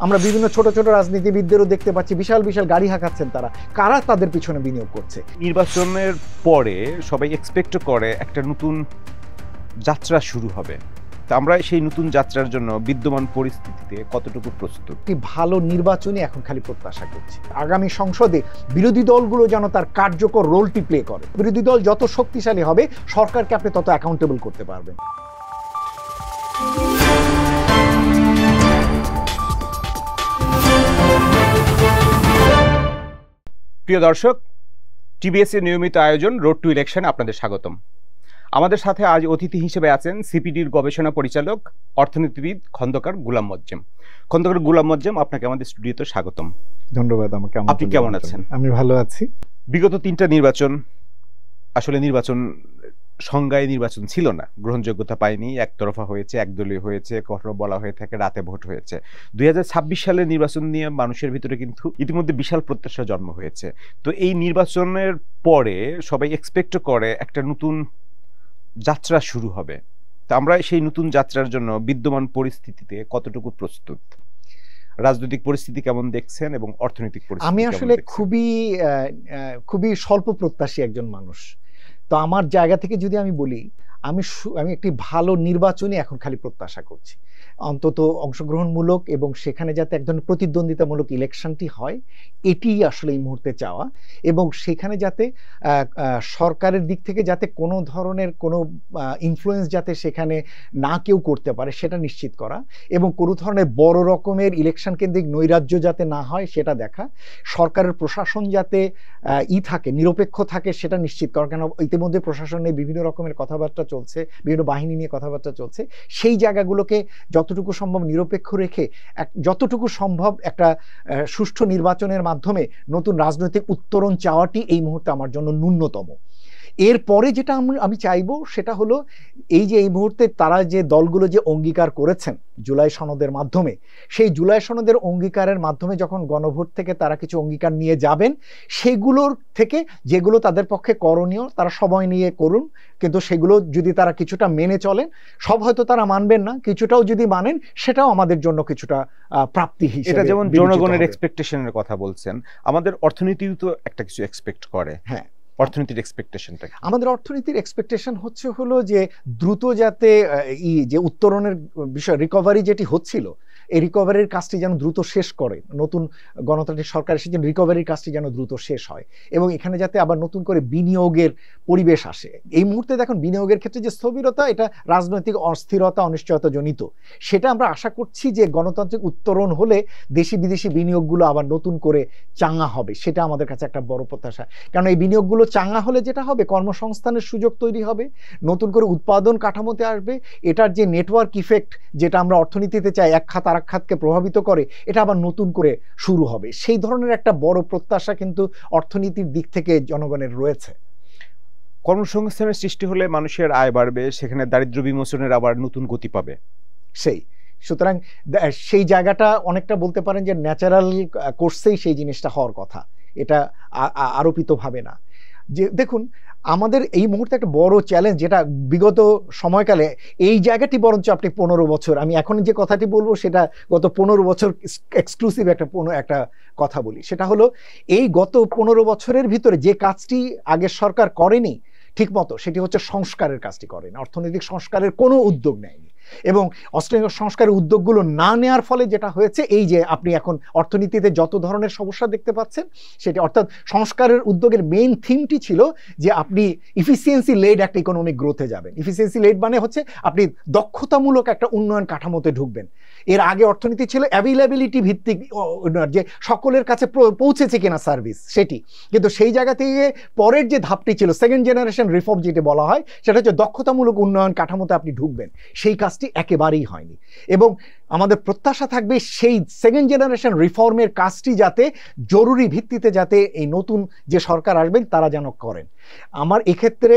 আমরা বিভিন্ন ছোট ছোট রাজনীতিবিদদেরও দেখতে পাচ্ছি বিশাল বিশাল গাড়ি হাঁকাচ্ছেন তারা, কারা তাদের পিছনে বিনিয়োগ করছে। নির্বাচনের পরে সবাই এক্সপেক্ট করে একটা নতুন যাত্রা শুরু হবে, তা আমরা সেই নতুন যাত্রার জন্য বিদ্যমান পরিস্থিতিতে কতটুকু প্রস্তুত? একটি ভালো নির্বাচনই এখন খালি প্রত্যাশা করছি। আগামী সংসদে বিরোধী দলগুলো যেন তার কার্যকর রোলটি প্লে করে। বিরোধী দল যত শক্তিশালী হবে সরকারকে আপনি তত অ্যাকাউন্টেবল করতে পারবেন। প্রিয় দর্শক, টিবিএস এর নিয়মিত আয়োজন রোড টু ইলেকশন আপনাদের স্বাগতম। আমাদের সাথে আজ অতিথি হিসেবে আছেন সিপিডির গবেষণা পরিচালক অর্থনীতিবিদ খন্দকার গুলাম মোয়াজ্জেম। খন্দকার গুলাম মোয়াজ্জেম, আপনাকে আমাদের স্টুডিওতে স্বাগতম। ধন্যবাদ আমাকে। আপনি কেমন আছেন? আমি ভালো আছি। বিগত 3টা নির্বাচন, আসলে নির্বাচন সংজ্ঞায় নির্বাচন ছিল না, গ্রহণযোগ্যতা পায়নি, একতরফা হয়েছে, একদলীয় হয়েছে, কখনো বলা হয়ে থাকে রাতে ভোট হয়েছে। 2026 সালের নির্বাচন নিয়ে মানুষের ভিতরে কিন্তু ইতিমধ্যে বিশাল প্রত্যাশা জন্ম হয়েছে। তো এই নির্বাচনের পরে সবাই এক্সপেক্ট করে একটা নতুন যাত্রা শুরু হবে, তা আমরা সেই নতুন যাত্রার জন্য বিদ্যমান পরিস্থিতিতে কতটুকু প্রস্তুত? রাজনৈতিক পরিস্থিতি কেমন দেখছেন এবং অর্থনৈতিক পরিস্থিতি? আমি আসলে খুবই স্বল্প প্রত্যাশী একজন মানুষ। তো আমার জায়গা থেকে যদি আমি বলি, আমি একটি ভালো নির্বাচনই এখন খালি প্রত্যাশা করছি। অন্তত অংশগ্রহণমূলক এবং সেখানে যাতে এক ধরনের প্রতিদ্বন্দ্বিতামূলক ইলেকশনটি হয়, এটি আসলে এই মুহূর্তে চাওয়া। এবং সেখানে যাতে সরকারের দিক থেকে যাতে কোনো ধরনের কোনো ইনফ্লুয়েন্স যাতে সেখানে না কেউ করতে পারে সেটা নিশ্চিত করা, এবং কোনো ধরনের বড় রকমের ইলেকশন কেন্দ্রিক নৈরাজ্য যাতে না হয় সেটা দেখা, সরকারের প্রশাসন যাতে থাকে, নিরপেক্ষ থাকে সেটা নিশ্চিত করা। কেন ইতিমধ্যে প্রশাসনে বিভিন্ন রকমের কথাবার্তা চলছে, বিভিন্ন বাহিনী নিয়ে কথাবার্তা চলছে। সেই জায়গাগুলোকে যতটুকু সম্ভব নিরপেক্ষ রেখে যতটুকু সম্ভব একটা সুষ্ঠু নির্বাচনের মাধ্যমে নতুন রাজনৈতিক উত্তরণ চাওয়াটি এই মুহূর্তে আমার জন্য ন্যূনতম। এরপরে যেটা আমি চাইবো সেটা হলো এই মুহূর্তে তারা যে দলগুলো যে অঙ্গীকার করেছেন জুলাই সনদের মাধ্যমে, সেই জুলাই সনদের অঙ্গীকারের মাধ্যমে যখন গণভোট থেকে তারা কিছু অঙ্গীকার নিয়ে যাবেন, সেগুলোর থেকে যেগুলো তাদের পক্ষে করণীয় তারা সময় নিয়ে করুন, কিন্তু সেগুলো যদি তারা কিছুটা মেনে চলেন, সব হয়তো তারা মানবেন না, কিছুটাও যদি মানেন সেটাও আমাদের জন্য কিছুটা প্রাপ্তি হিসেবে। এটা যেমন জনগণের এক্সপেকটেশনের কথা বলছেন, আমাদের অর্থনীতিও তো একটা কিছু এক্সপেক্ট করে। হ্যাঁ, অর্থনীতির এক্সপেকটেশনটা, আমাদের অর্থনীতির এক্সপেকটেশন হলো যে দ্রুত যাতে যে উত্তরণের বিষয় রিকভারি যেটি হচ্ছিল, এই রিকভারির কাজটি যেন দ্রুত শেষ করে, নতুন গণতান্ত্রিক সরকার এসে যেন রিকভারির কাজটি যেন দ্রুত শেষ হয়, এবং এখানে যাতে আবার নতুন করে বিনিয়োগের পরিবেশ আসে। এই মুহূর্তে দেখুন বিনিয়োগের ক্ষেত্রে যে স্থবিরতা, এটা রাজনৈতিক অস্থিরতা অনিশ্চয়তা জনিত। সেটা আমরা আশা করছি যে গণতান্ত্রিক উত্তরণ হলে দেশি বিদেশি বিনিয়োগগুলো আবার নতুন করে চাঙ্গা হবে, সেটা আমাদের কাছে একটা বড় প্রত্যাশা। কারণ এই বিনিয়োগগুলো চাঙ্গা হলে যেটা হবে, কর্মসংস্থানের সুযোগ তৈরি হবে, নতুন করে উৎপাদন কাঠামোতে আসবে, এটার যে নেটওয়ার্ক ইফেক্ট যেটা আমরা অর্থনীতিতে চাই, এক খাত আরেক খাতকে প্রভাবিত করে, এটা আবার নতুন করে শুরু হবে। সেই ধরনের একটা বড় প্রত্যাশা কিন্তু অর্থনীতির দিক থেকে জনগণের রয়েছে। কর্মসংস্থানের সৃষ্টি হলে মানুষের আয় বাড়বে, সেখানে দারিদ্র্য বিমোচনের আবার নতুন গতি পাবে। সুতরাং সেই জায়গাটা অনেকটা বলতে পারেন যে ন্যাচারাল কোর্সেই সেই জিনিসটা হওয়ার কথা, এটা আরোপিত ভাবে না। যে দেখুন আমাদের এই মুহূর্তে একটা বড় চ্যালেঞ্জ, যেটা বিগত সময়কালে এই জায়গাটি বরঞ্চ আপনি 15 বছর, আমি এখন যে কথাটি বলবো সেটা গত 15 বছর এক্সক্লুসিভ একটা কথা বলি, সেটা হলো এই গত 15 বছরের ভিতরে যে কাজটি আগের সরকার করেনি ঠিক মতো, সেটি হচ্ছে সংস্কারের কাজটি করেনি, অর্থনৈতিক সংস্কারের কোনো উদ্যোগ নেয়নি। এবং অর্থনৈতিক সংস্কারের উদ্যোগগুলো না নেওয়ার ফলে যেটা হয়েছে, এই যে আপনি এখন অর্থনীতিতে যত ধরনের সমস্যা দেখতে পাচ্ছেন, সেটি অর্থাৎ সংস্কারের উদ্যোগের মেইন থিমটি ছিল যে আপনি ইফিসিয়েন্সি লেড একটা ইকোনমিক গ্রোথে যাবেন। ইফিসিয়েন্সি লেড মানে হচ্ছে আপনি দক্ষতামূলক একটা উন্নয়ন কাঠামোতে ঢুকবেন। এর আগে অর্থনীতি ছিল অ্যাভেইলেবিলিটি ভিত্তিক উন্নয়ন, যে সকলের কাছে পৌঁছেছে কিনা সার্ভিস সেটি, কিন্তু সেই জায়গা থেকে পরের যে ধাপটি ছিল সেকেন্ড জেনারেশন রিফর্ম যেটা বলা হয়, সেটা হচ্ছে দক্ষতামূলক উন্নয়ন কাঠামোতে আপনি ঢুকবেন। সেই কাজটি একেবারেই হয়নি, এবং আমাদের প্রত্যাশা থাকবে সেই সেকেন্ড জেনারেশন রিফর্মের কাজটি যাতে জরুরি ভিত্তিতে যাতে এই নতুন যে সরকার আসবেন তারা যেন করেন। আমার এক্ষেত্রে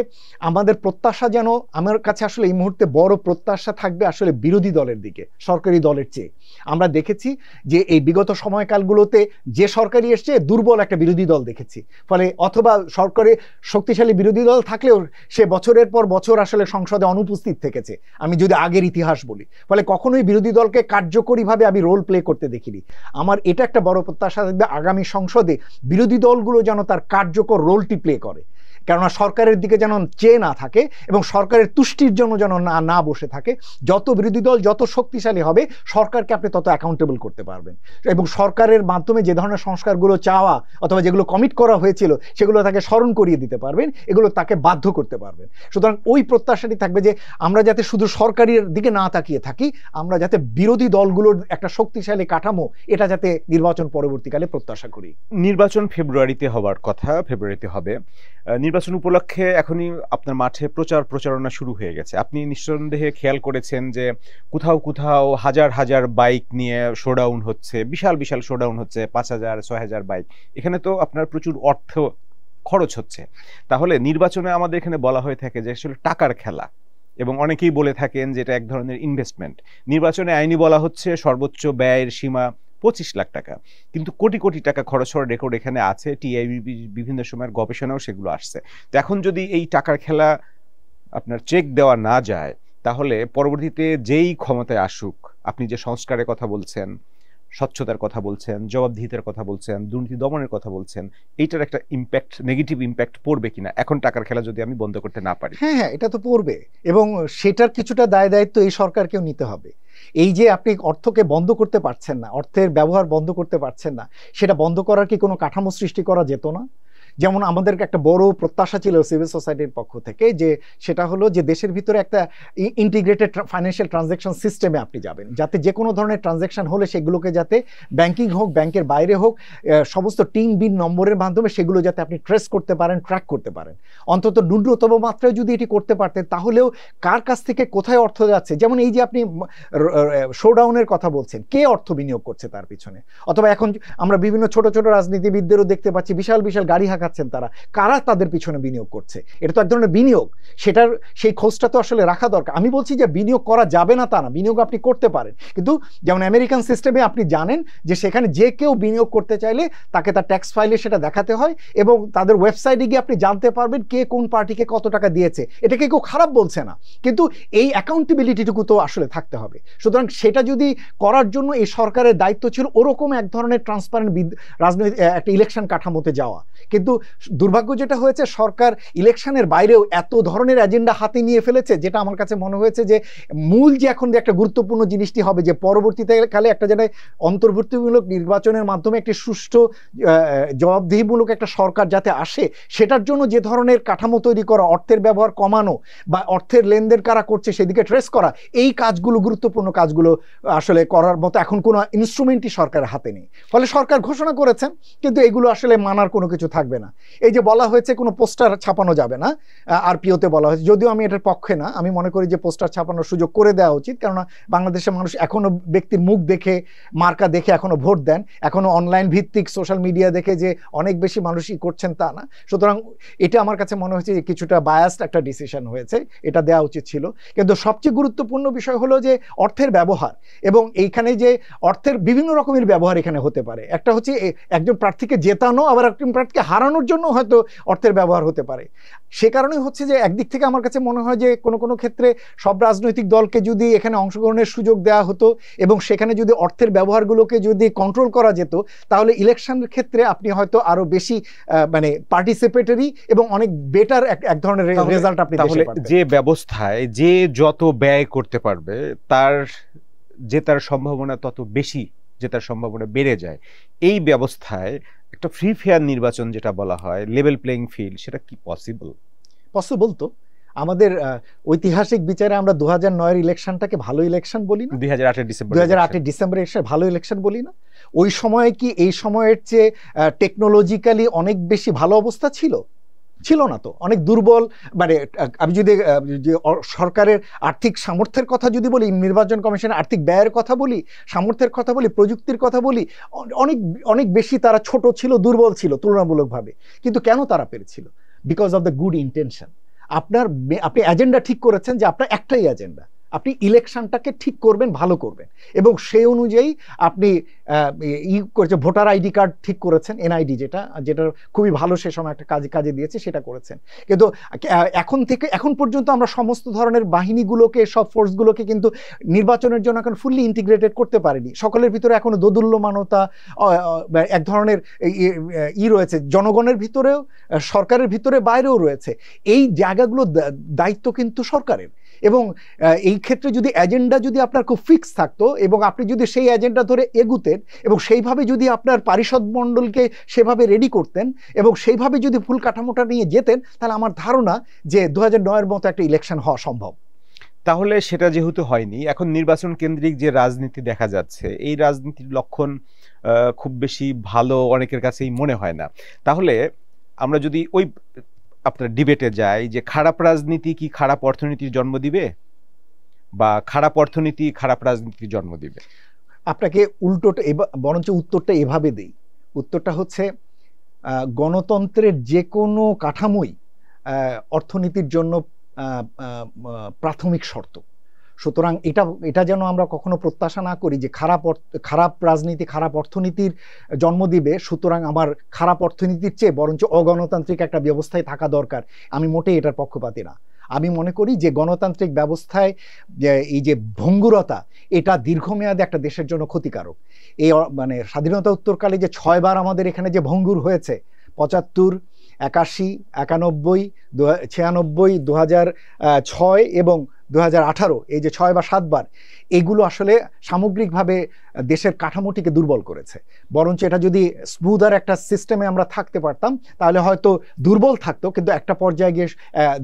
আমাদের প্রত্যাশা যেন, আমার কাছে আসলে এই মুহূর্তে বড় প্রত্যাশা থাকবে আসলে বিরোধী দলের দিকে সরকারি দলের চেয়ে। আমরা দেখেছি যে এই বিগত সময়কালগুলোতে যে সরকারি এসছে দুর্বল একটা বিরোধী দল দেখেছি, ফলে অথবা সরকারে শক্তিশালী বিরোধী দল থাকলেও সে বছরের পর বছর আসলে সংসদে অনুপস্থিত থেকেছে, আমি যদি আগের ইতিহাস বলি। ফলে কখনোই বিরোধী দলকে এটাকে কার্যকরীভাবে আমি রোল প্লে করতে দেখিনি। আমার এটা একটা বড় প্রত্যাশা থাকবে আগামী সংসদে বিরোধী দলগুলো যেন তার কার্যকর রোলটি প্লে করে, কেননা সরকারের দিকে যেন চেয়ে না থাকে এবং সরকারের তুষ্টির জন্য যেন না বসে থাকে। যত বিরোধী দল যত শক্তিশালী হবে সরকারকে আপনি তত অ্যাকাউন্টেবল করতে পারবেন এবং সরকারের মাধ্যমে যে ধরনের সংস্কারগুলো চাওয়া অথবা যেগুলো কমিট করা হয়েছিল সেগুলো তাকে স্মরণ করিয়ে দিতে পারবেন, এগুলো তাকে বাধ্য করতে পারবেন। সুতরাং ওই প্রত্যাশাটি থাকবে যে আমরা যাতে শুধু সরকারের দিকে না তাকিয়ে থাকি, আমরা যাতে বিরোধী দলগুলোর একটা শক্তিশালী কাঠামো এটা যাতে নির্বাচন পরবর্তীকালে প্রত্যাশা করি। নির্বাচন ফেব্রুয়ারিতে হওয়ার কথা, ফেব্রুয়ারিতে হবে। নির্বাচন উপলক্ষে এখনই আপনার মাঠে প্রচারণা শুরু হয়ে গেছে। আপনি নিঃসন্দেহে খেয়াল করেছেন যে কোথাও কোথাও হাজার হাজার বাইক নিয়ে শোডাউন হচ্ছে, বিশাল বিশাল শোডাউন হচ্ছে, 5,000 6,000 বাইক। এখানে তো আপনার প্রচুর অর্থ খরচ হচ্ছে। তাহলে নির্বাচনে আমাদের এখানে বলা হয়ে থাকে যে আসলে টাকার খেলা, এবং অনেকেই বলে থাকেন যে এটা এক ধরনের ইনভেস্টমেন্ট। নির্বাচনে আইনি বলা হচ্ছে সর্বোচ্চ ব্যয়ের সীমা 25 লাখ টাকা, কিন্তু কোটি কোটি টাকা খরচ হওয়ার রেকর্ড এখানে আছে। টিআইবি বিভিন্ন সময়ের গবেষণাও সেগুলো আসছে। তো এখন যদি এই টাকার খেলা আপনার চেক দেওয়া না যায়, তাহলে পরবর্তীতে যেই ক্ষমতায় আসুক, আপনি যে সংস্কারের কথা বলছেন, স্বচ্ছতার কথা বলছেন, জবাবদিহিতার কথা বলছেন, দুর্নীতি দমনের কথা বলছেন, এইটার একটা ইম্প্যাক্ট, নেগেটিভ ইম্প্যাক্ট পড়বে কিনা এখন টাকার খেলা যদি আমি বন্ধ করতে না পারি? হ্যাঁ হ্যাঁ, এটা তো পড়বে এবং সেটার কিছুটা দায় দায়িত্ব এই সরকারকেও নিতে হবে। এই যে আপনি অর্থকে বন্ধ করতে পারছেন না, অর্থের ব্যবহার বন্ধ করতে পারছেন না, সেটা বন্ধ করার কি কোনো কাঠামো সৃষ্টি করা যেত না? যেমন আমাদের একটা বড় প্রত্যাশা ছিল সিভিল সোসাইটির পক্ষ থেকে, যে সেটা হলো যে দেশের ভিতরে একটা ইন্টিগ্রেটেড ফাইন্যান্সিয়াল ট্রানজ্যাকশন সিস্টেমে আপনি যাবেন, যাতে যে কোনো ধরনের ট্রানজ্যাকশন হলে সেগুলোকে যাতে ব্যাংকিং হোক, ব্যাংকের বাইরে হোক, সমস্ত টিন বিন নম্বরের মাধ্যমে সেগুলো যাতে আপনি ট্রেস করতে পারেন, ট্র্যাক করতে পারেন। অন্তত ন্যূনতম মাত্রায় যদি এটি করতে পারতেন, তাহলেও কার কাছ থেকে কোথায় অর্থ যাচ্ছে, যেমন এই যে আপনি শোডাউনের কথা বলছেন, কে অর্থ বিনিয়োগ করছে তার পিছনে, অথবা এখন আমরা বিভিন্ন ছোট ছোট রাজনীতিবিদদেরও দেখতে পাচ্ছি বিশাল বিশাল গাড়ি হাঁকাচ্ছেন তারা, কারা তাদের পিছনে বিনিয়োগ করছে। এটা তো এক ধরনের বিনিয়োগ, সেটার সেই খোঁজটা তো আসলে রাখা দরকার। আমি বলছি যে বিনিয়োগ করা যাবে না তা না, বিনিয়োগ আপনি করতে পারেন, কিন্তু যেমন আমেরিকান সিস্টেমে আপনি জানেন যে সেখানে যে কেউ বিনিয়োগ করতে চাইলে তাকে তার ট্যাক্স ফাইলে সেটা দেখাতে হয় এবং তাদের ওয়েবসাইটে গিয়ে আপনি জানতে পারবেন কে কোন পার্টিকে কত টাকা দিয়েছে। এটাকে কেউ খারাপ বলছে না, কিন্তু এই অ্যাকাউন্টেবিলিটিটুকু তো আসলে থাকতে হবে। সুতরাং সেটা যদি করার জন্য এই সরকারের দায়িত্ব ছিল ওরকম এক ধরনের ট্রান্সপারেন্ট রাজনৈতিক একটা ইলেকশন কাঠামোতে যাওয়া। কিন্তু দুর্ভাগ্য যেটা হয়েছে, সরকার ইলেকশনের বাইরেও এত ধরনের এজেন্ডা হাতে নিয়ে ফেলেছে, যেটা আমার কাছে মনে হয়েছে যে মূল যে এখন যে একটা গুরুত্বপূর্ণ জিনিসটি হবে যে পরবর্তীতে কালে একটা জায়গায় অন্তর্ভুক্তিমূলক নির্বাচনের মাধ্যমে একটি সুষ্ঠু জবাবদিহিমূলক একটা সরকার যাতে আসে, সেটার জন্য যে ধরনের কাঠামো তৈরি করা, অর্থের ব্যবহার কমানো বা অর্থের লেনদেন কারা করছে সেদিকে ট্রেস করা, এই কাজগুলো, গুরুত্বপূর্ণ কাজগুলো আসলে করার মতো এখন কোনো ইনস্ট্রুমেন্টই সরকারের হাতে নেই। ফলে সরকার ঘোষণা করেছেন, কিন্তু এগুলো আসলে মানার কোনো কিছু থাকবে না। এই যে বলা হয়েছে কোনো পোস্টার ছাপানো যাবে না, আরপিওতে বলা হয়েছে, যদিও আমি এটার পক্ষে না। আমি মনে করি যে পোস্টার ছাপানোর সুযোগ করে দেওয়া উচিত, কেননা বাংলাদেশের মানুষ এখনো ব্যক্তির মুখ দেখে, মার্কা দেখে এখনো ভোট দেন, এখনো অনলাইন ভিত্তিক সোশ্যাল মিডিয়া দেখে যে অনেক বেশি মানুষই করছেন তা না। সুতরাং এটা আমার কাছে মনে হচ্ছে যে কিছুটা বায়াসড একটা ডিসিশন হয়েছে, এটা দেওয়া উচিত ছিল। কিন্তু সবচেয়ে গুরুত্বপূর্ণ বিষয় হলো যে অর্থের ব্যবহার, এবং এইখানে যে অর্থের বিভিন্ন রকমের ব্যবহার এখানে হতে পারে। একটা হচ্ছে একজন প্রার্থীকে জেতানো, আবার একজন প্রার্থীকে হারানোর জন্য হয়তো অর্থের ব্যবহার হতে পারে। সে কারণে হচ্ছে যে একদিক থেকে আমার কাছে মনে হয় যে কোনো কোনো ক্ষেত্রে সব রাজনৈতিক দলকে যদি এখানে অংশগ্রহণের সুযোগ দেওয়া হতো এবং সেখানে যদি অর্থের ব্যবহারগুলোকে যদি কন্ট্রোল করা যেত, তাহলে ইলেকশনের ক্ষেত্রে আপনি হয়তো আরো বেশি মানে পার্টিসিপেটরি এবং অনেক বেটার এক ধরনের রেজাল্ট আপনি তাহলে যে ব্যবস্থায় যে যত ব্যয় করতে পারবে তার জেতার সম্ভাবনা তত বেশি, জেতার সম্ভাবনা বেড়ে যায়। এই ব্যবস্থায় একটা ফ্রি ফেয়ার নির্বাচন যেটা বলা হয়, লেভেল প্লেইং ফিল্ড, সেটা কি পসিবল? পসিবল তো। আমাদের ঐতিহাসিক বিচারে আমরা 2009-এর ইলেকশনটাকে ভালো ইলেকশন বলি না, 2008-এর ডিসেম্বরে এসে ভালো ইলেকশন বলি না? ওই সময়ে কি এই সময়ের চেয়ে টেকনোলজিক্যালি অনেক বেশি ভালো অবস্থা ছিল? ছিল না তো, অনেক দুর্বল। মানে আমি যদি সরকারের আর্থিক সামর্থ্যের কথা যদি বলি, নির্বাচন কমিশনের আর্থিক ব্যয়ের কথা বলি, সামর্থ্যের কথা বলি, প্রযুক্তির কথা বলি, অনেক অনেক বেশি তারা ছোট ছিল, দুর্বল ছিল তুলনামূলকভাবে। কিন্তু কেন তারা পেরেছিল? Because of the good intention. আপনি এজেন্ডা ঠিক করেছেন যে আপনার একটাই এজেন্ডা, আপনি ইলেকশনটাকে ঠিক করবেন, ভালো করবেন, এবং সেই অনুযায়ী আপনি করেছে ভোটার আইডি কার্ড ঠিক করেছেন, এনআইডি যেটা খুবই ভালো সে সময় একটা কাজে দিয়েছে, সেটা করেছেন। কিন্তু এখন পর্যন্ত আমরা সমস্ত ধরনের বাহিনীগুলোকে, সব ফোর্সগুলোকে কিন্তু নির্বাচনের জন্য এখন ফুললি ইন্টিগ্রেটেড করতে পারেনি। সকলের ভিতরে এখনো দোদুল্যমানতা, এক ধরনের রয়েছে, জনগণের ভিতরেও, সরকারের ভিতরে, বাইরেও রয়েছে। এই জায়গাগুলো দায়িত্ব কিন্তু সরকারের, এবং এই ক্ষেত্রে যদি এজেন্ডা যদি আপনার খুব ফিক্স থাকতো এবং আপনি যদি সেই এজেন্ডা ধরে এগুতেন এবং সেইভাবে যদি আপনার পারিষদ মণ্ডলকে সেভাবে রেডি করতেন এবং সেইভাবে যদি ফুল কাঠামোটা নিয়ে যেতেন, তাহলে আমার ধারণা যে 2009-এর মতো একটা ইলেকশন হওয়া সম্ভব। তাহলে সেটা যেহেতু হয়নি, এখন নির্বাচন কেন্দ্রিক যে রাজনীতি দেখা যাচ্ছে, এই রাজনীতির লক্ষণ খুব বেশি ভালো অনেকের কাছেই মনে হয় না। তাহলে আমরা যদি ওই আপনার ডিবেটে যাই যে খারাপ রাজনীতি কি খারাপ অর্থনীতির জন্ম দিবে, বা খারাপ অর্থনীতি খারাপ রাজনীতির জন্ম দিবে? আপনাকে উল্টোটা, বরঞ্চ উত্তরটা এভাবে দেই। উত্তরটা হচ্ছে গণতন্ত্রের যে কোনো কাঠামোই অর্থনীতির জন্য প্রাথমিক শর্ত। সুতরাং এটা যেন আমরা কখনো প্রত্যাশা না করি যে খারাপ রাজনীতি খারাপ অর্থনীতির জন্ম দিবে, সুতরাং আমার খারাপ অর্থনীতির চেয়ে বরঞ্চ অগণতান্ত্রিক একটা ব্যবস্থায় থাকা দরকার। আমি মোটেই এটার পক্ষপাতী না। আমি মনে করি যে গণতান্ত্রিক ব্যবস্থায় এই যে ভঙ্গুরতা, এটা দীর্ঘমেয়াদে একটা দেশের জন্য ক্ষতিকারক। এই মানে স্বাধীনতা উত্তরকালে যে 6 বার আমাদের এখানে যে ভঙ্গুর হয়েছে, 75, 81, 91, 96, 2006 এবং 2018, এই যে 6 বা 7 বার, এগুলো আসলে সামগ্রিকভাবে দেশের কাঠামোটিকে দুর্বল করেছে। বরঞ্চ এটা যদি স্মুদার একটা সিস্টেমে আমরা থাকতে পারতাম, তাহলে হয়তো দুর্বল থাকতো, কিন্তু একটা পর্যায়ে গিয়ে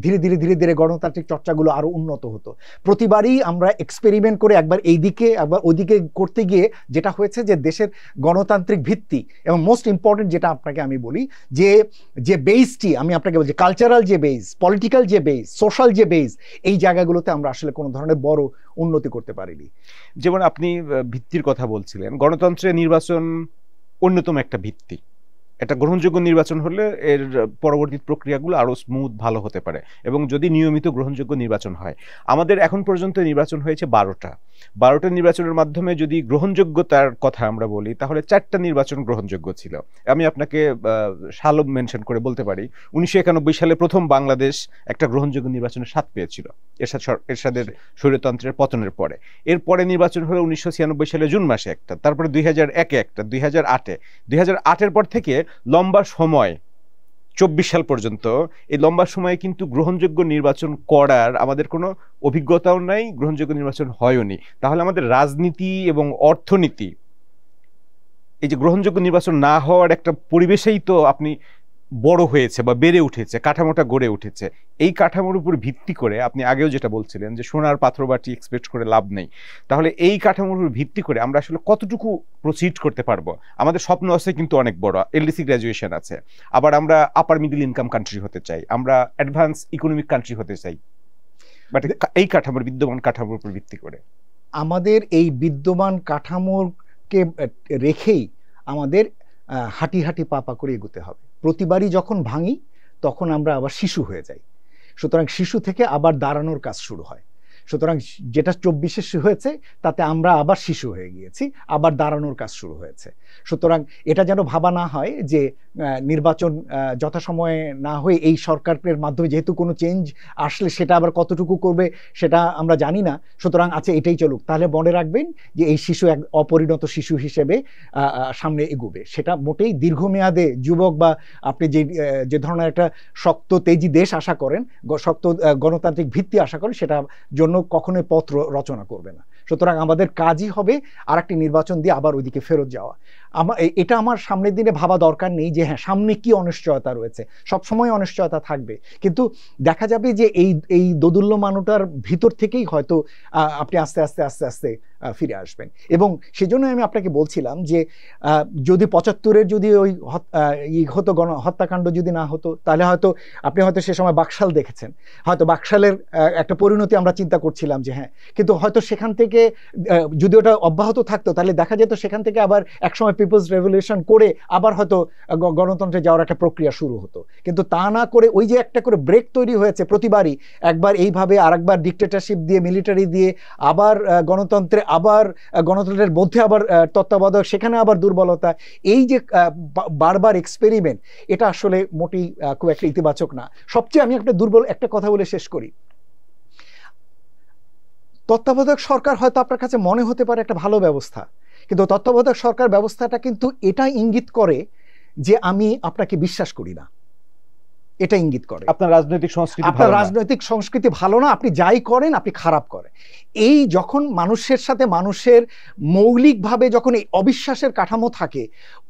ধীরে ধীরে ধীরে ধীরে গণতান্ত্রিক চর্চাগুলো আরো উন্নত হতো। প্রতিবারই আমরা এক্সপেরিমেন্ট করে একবার এইদিকে একবার ওইদিকে করতে গিয়ে যেটা হয়েছে যে দেশের গণতান্ত্রিক ভিত্তি, এবং মোস্ট ইম্পর্টেন্ট যেটা আপনাকে আমি বলি, যে বেসটি আমি আপনাকে বলছি, কালচারাল যে বেস, পলিটিক্যাল যে বেস, সোশ্যাল যে বেস, এই জায়গাগুলোতে আমরা আসলে কোনো ধরনের বড় উন্নতি করতে পারিনি। যেমন আপনি ভিত্তির কথা বলছিলেন, গণতন্ত্রে নির্বাচন অন্যতম একটা ভিত্তি। একটা গ্রহণযোগ্য নির্বাচন হলে এর পরবর্তী প্রক্রিয়াগুলো আরো স্মুথ ভালো হতে পারে, এবং যদি নিয়মিত গ্রহণযোগ্য নির্বাচন হয়। আমাদের এখন পর্যন্ত নির্বাচন হয়েছে 12টা নির্বাচনের মাধ্যমে যদি গ্রহণযোগ্যতার কথা আমরা বলি, তাহলে 4টা নির্বাচন গ্রহণযোগ্য ছিল। আমি আপনাকে সাল মেনশন করে বলতে পারি, 1991 সালে প্রথম বাংলাদেশ একটা গ্রহণযোগ্য নির্বাচনের স্বাদ পেয়েছিল এরশাদের স্বৈরতন্ত্রের পতনের পরে। এরপরে নির্বাচন হলো 1996 সালে জুন মাসে একটা, তারপরে 2001-এ একটা, 2008-এর পর থেকে লম্বা সময় 24 সাল পর্যন্ত, এই লম্বা সময়ে কিন্তু গ্রহণযোগ্য নির্বাচন করার আমাদের কোনো অভিজ্ঞতাও নাই, গ্রহণযোগ্য নির্বাচন হয়ওনি। তাহলে আমাদের রাজনীতি এবং অর্থনীতি, এই যে গ্রহণযোগ্য নির্বাচন না হওয়ার একটা পরিবেশেই তো আপনি বড় হয়েছে বা বেড়ে উঠেছে, কাঠামোটা গড়ে উঠেছে। এই কাঠামোর উপর ভিত্তি করে আপনি আগেও যেটা বলছিলেন যে সোনার পাথরবাটি এক্সপেক্ট করে লাভ নেই, তাহলে এই কাঠামোর উপর ভিত্তি করে আমরা আসলে কতটুকু প্রসিড করতে পারবো? আমাদের স্বপ্ন আছে কিন্তু অনেক বড়, এলডিসি গ্র্যাজুয়েশন আছে, আবার আমরা আপার মিডল ইনকাম কান্ট্রি হতে চাই, আমরা অ্যাডভান্স ইকোনমিক কান্ট্রি হতে চাই, বাট এই কাঠামোর বিদ্যমান কাঠামোর উপর ভিত্তি করে আমাদের এই বিদ্যমান কাঠামোকে রেখেই আমাদের হাঁটি হাঁটি পা করে এগোতে হবে। প্রতিবারই যখন ভাঙি তখন আমরা আবার শিশু হয়ে যাই। সুতরাং শিশু থেকে আবার দাঁড়ানোর কাজ শুরু হয়। সুতরাং যেটা 24-এ হয়েছে তাতে আমরা আবার শিশু হয়ে গিয়েছি, আবার দাঁড়ানোর কাজ শুরু হয়েছে। সুতরাং এটা যেন ভাবা না হয় যে নির্বাচন যথাসময়ে না হয়ে এই সরকারের মাধ্যমে যেহেতু কোনো চেঞ্জ আসলে সেটা আবার কতটুকু করবে সেটা আমরা জানি না, সুতরাং আচ্ছা এটাই চলুক। তাহলে মনে রাখবেন যে এই শিশু এক অপরিণত শিশু হিসেবে সামনে এগোবে। সেটা মোটেই দীর্ঘমেয়াদে যুবক বা আপনি যে ধরনের একটা শক্ত তেজি দেশ আশা করেন, শক্ত গণতান্ত্রিক ভিত্তি আশা করেন, সেটা জন্য কখনোই পথ রচনা করবে না। সুতরাং আমাদের কাজই হবে আর একটি নির্বাচন দিয়ে আবার ওইদিকে ফেরত যাওয়া। এটা আমার সামনের দিনে ভাবা দরকার নেই যে হ্যাঁ সামনে কি অনিশ্চয়তা রয়েছে, সবসময় অনিশ্চয়তা থাকবে, কিন্তু দেখা যাবে যে এই দোদুল্যমানতার ভিতর থেকেই হয়তো আপনি আস্তে আস্তে আস্তে আস্তে ফিরে আসবেন। এবং সেজন্য আমি আপনাকে বলছিলাম যে যদি 75-এর যদি ওই হতো হত্যাকাণ্ড যদি না হতো, তাহলে হয়তো আপনি হয়তো সে সময় বাকশাল দেখেছেন, হয়তো বাকশালের একটা পরিণতি আমরা চিন্তা করছিলাম যে হ্যাঁ, কিন্তু হয়তো সেখান থেকে যদি ওটা অব্যাহত থাকতো তাহলে দেখা যেত সেখান থেকে আবার একসময় পিপলস রেভলিউশন করে আবার হয়তো গণতন্ত্রে যাওয়ার একটা প্রক্রিয়া শুরু হতো, কিন্তু তা না করে ওই যে একটা করে ব্রেক তৈরি হয়েছে প্রতিবারই, একবার এইভাবে আরেকবার ডিক্টেটরশিপ দিয়ে মিলিটারি দিয়ে আবার গণতন্ত্রে, আবার গণতন্ত্রের মধ্যে আবার তত্ত্বাবধায়ক, সেখানে আবার দুর্বলতা, এই যে বারবার এক্সপেরিমেন্ট, এটা আসলে মোটেই খুব একটা ইতিবাচক না। সবচেয়ে আমি একটা দুর্বল একটা কথা বলে শেষ করি, তত্ত্বাবধায়ক সরকার হয়তো আপনার কাছে মনে হতে পারে একটা ভালো ব্যবস্থা, কিন্তু তত্ত্বাবধায়ক সরকার ব্যবস্থাটা কিন্তু এটা ইঙ্গিত করে যে আমি আপনাকে বিশ্বাস করি না, এটা ইঙ্গিত করে আপনার রাজনৈতিক সংস্কৃতি আপনার রাজনৈতিক সংস্কৃতি ভালো না, আপনি যাই করেন আপনি খারাপ করেন। এই যখন মানুষের সাথে মানুষের মৌলিকভাবে যখন এই অবিশ্বাসের কাঠামো থাকে,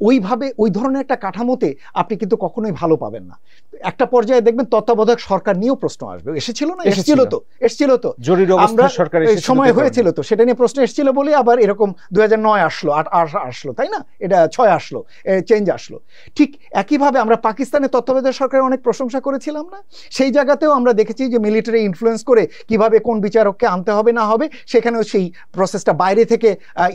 ওইভাবে ওই ধরনের একটা কাঠামোতে আপনি কিন্তু কখনোই ভালো পাবেন না। একটা পর্যায়ে দেখবেন তত্ত্বাবধায়ক সরকার নিয়েও প্রশ্ন আসবে, এসেছিল না, এসেছিল তো জরুরি অবস্থা সরকার সময় হয়েছিল তো, সেটা নিয়ে প্রশ্ন এসেছিল বলে আবার এরকম 2009 আসলো, 8 আসলো, তাই না, এটা 6 আসলো, চেঞ্জ আসলো। ঠিক একইভাবে আমরা পাকিস্তানের তত্ত্বাবধায়ক সরকারের অনেক প্রশংসা করেছিলাম না, সেই জায়গাতেও আমরা দেখেছি যে মিলিটারি ইনফ্লুয়েন্স করে কিভাবে কোন বিচারককে আনতে হবে না হবে, সেখানেও সেই প্রসেসটা বাইরে থেকে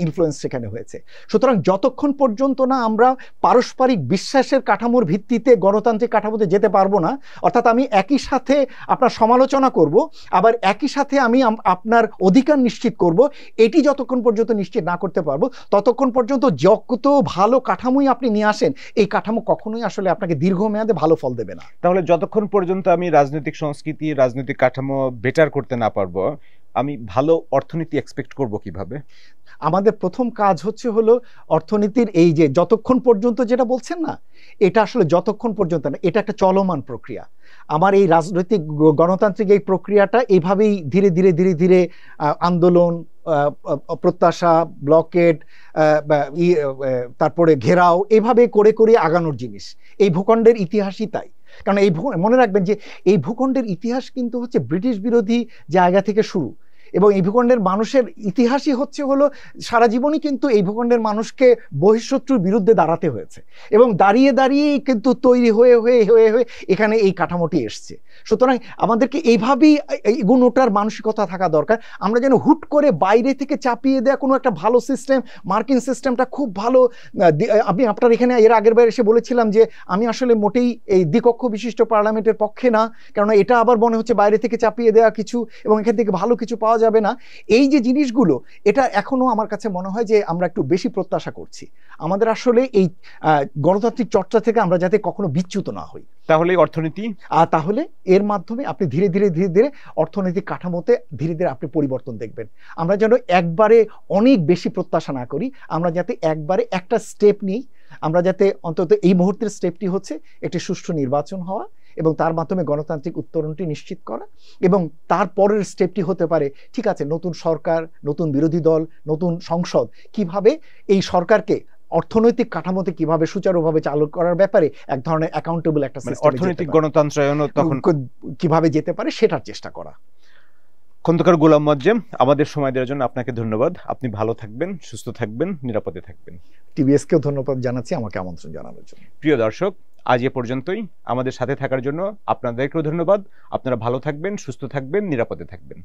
ইনফ্লুয়েন্স সেখানে হয়েছে। সুতরাং যতক্ষণ পর্যন্ত না আমরা পারস্পরিক বিশ্বাসের কাঠামোর ভিত্তিতে গণতান্ত্রিক কাঠামোতে যেতে পারবো না, অর্থাৎ আমি একই সাথে আপনার সমালোচনা করব, আবার একই সাথে আমি আপনার অধিকার নিশ্চিত করব, এটি যতক্ষণ পর্যন্ত নিশ্চিত না করতে পারবো, ততক্ষণ পর্যন্ত যত ভালো কাঠামোই আপনি নিয়ে আসেন, এই কাঠামো কখনোই আসলে আপনাকে দীর্ঘমেয়াদে ভালো ফল দেবে না। তাহলে যতক্ষণ পর্যন্ত আমি রাজনৈতিক সংস্কৃতি, রাজনৈতিক কাঠামো বেটার করতে না পারবো, আমি ভালো অর্থনীতি এক্সপেক্ট করব কিভাবে? আমাদের প্রথম কাজ হলো অর্থনীতির এই যে যতক্ষণ পর্যন্ত যেটা বলছেন না, এটা আসলে যতক্ষণ পর্যন্ত না, এটা একটা চলমান প্রক্রিয়া। আমার এই রাজনৈতিক গণতান্ত্রিক এই প্রক্রিয়াটা এইভাবেই ধীরে ধীরে ধীরে ধীরে আন্দোলন, প্রত্যাশা, ব্লকেড, তারপরে ঘেরাও, এইভাবে করে করে আগানোর জিনিস। এই ভূখণ্ডের ইতিহাসই তাই। কারণ এই মনে রাখবেন যে এই ভূখণ্ডের ইতিহাস কিন্তু হচ্ছে ব্রিটিশ বিরোধী জায়গা থেকে শুরু, এবং এই ভূখণ্ডের মানুষের ইতিহাসই হলো সারা জীবনই কিন্তু এই ভূখণ্ডের মানুষকে বহিঃশত্রুর বিরুদ্ধে দাঁড়াতে হয়েছে, এবং দাঁড়িয়ে দাঁড়িয়েই কিন্তু তৈরি হয়ে হয়ে হয়ে হয়ে এখানে এই কাঠামোটি এসছে। সুতরাং আমাদেরকে এইভাবেই এগুনোটার মানসিকতা থাকা দরকার। আমরা যেন হুট করে বাইরে থেকে চাপিয়ে দেওয়া কোনো একটা ভালো সিস্টেম, মার্কিন সিস্টেমটা খুব ভালো, আমি আপনার এখানে এর আগের বার এসে বলেছিলাম যে আমি আসলে মোটেই এই দ্বিকক্ষ বিশিষ্ট পার্লামেন্টের পক্ষে না, কেননা এটা আবার মনে হচ্ছে বাইরে থেকে চাপিয়ে দেওয়া কিছু, এবং এখান থেকে ভালো কিছু পাওয়া যাবে না। এই যে জিনিসগুলো, এটা এখনো আমার কাছে মনে হয় যে আমরা একটু বেশি প্রত্যাশা করছি। আমাদের আসলে এই গণতান্ত্রিক চর্চা থেকে আমরা যাতে কখনো বিচ্যুত না হই। তাহলে অর্থনীতি, তাহলে এর মাধ্যমে আপনি ধীরে ধীরে ধীরে ধীরে অর্থনৈতিক কাঠামোতে ধীরে ধীরে আপনি পরিবর্তন দেখবেন। আমরা যেন একবারে অনেক বেশি প্রত্যাশা না করি, আমরা যাতে একবারে একটা স্টেপ নিই। আমরা যাতে অন্তত এই মুহূর্তের স্টেপটি হচ্ছে একটি সুষ্ঠু নির্বাচন হওয়া, এবং তার মাধ্যমে গণতান্ত্রিক উত্তরণটি নিশ্চিত করা, এবং তারপরের স্টেপটি হতে পারে ঠিক আছে নতুন সরকার, নতুন বিরোধী দল, নতুন সংসদ কিভাবে এই সরকারকে অর্থনৈতিক কাঠামোতে কিভাবে সুচারুভাবে চালু করার ব্যাপারে এক ধরনের অ্যাকাউন্টেবল একটা সিস্টেম, অর্থনৈতিক গণতন্ত্রায়ন তখন কিভাবে যেতে পারে সেটার চেষ্টা করা। খন্দকার গোলাম মোয়াজ্জেম, আমাদের সময় দেওয়ার জন্য আপনাকে ধন্যবাদ। আপনি ভালো থাকবেন, সুস্থ থাকবেন, নিরাপদে থাকবেন। টিবিএসকেও ধন্যবাদ জানাচ্ছি আমাকে আমন্ত্রণ জানানোর জন্য। প্রিয় দর্শক, আজ এ পর্যন্তই। আমাদের সাথে থাকার জন্য আপনাদেরকেও ধন্যবাদ। আপনারা ভালো থাকবেন, সুস্থ থাকবেন, নিরাপদে থাকবেন।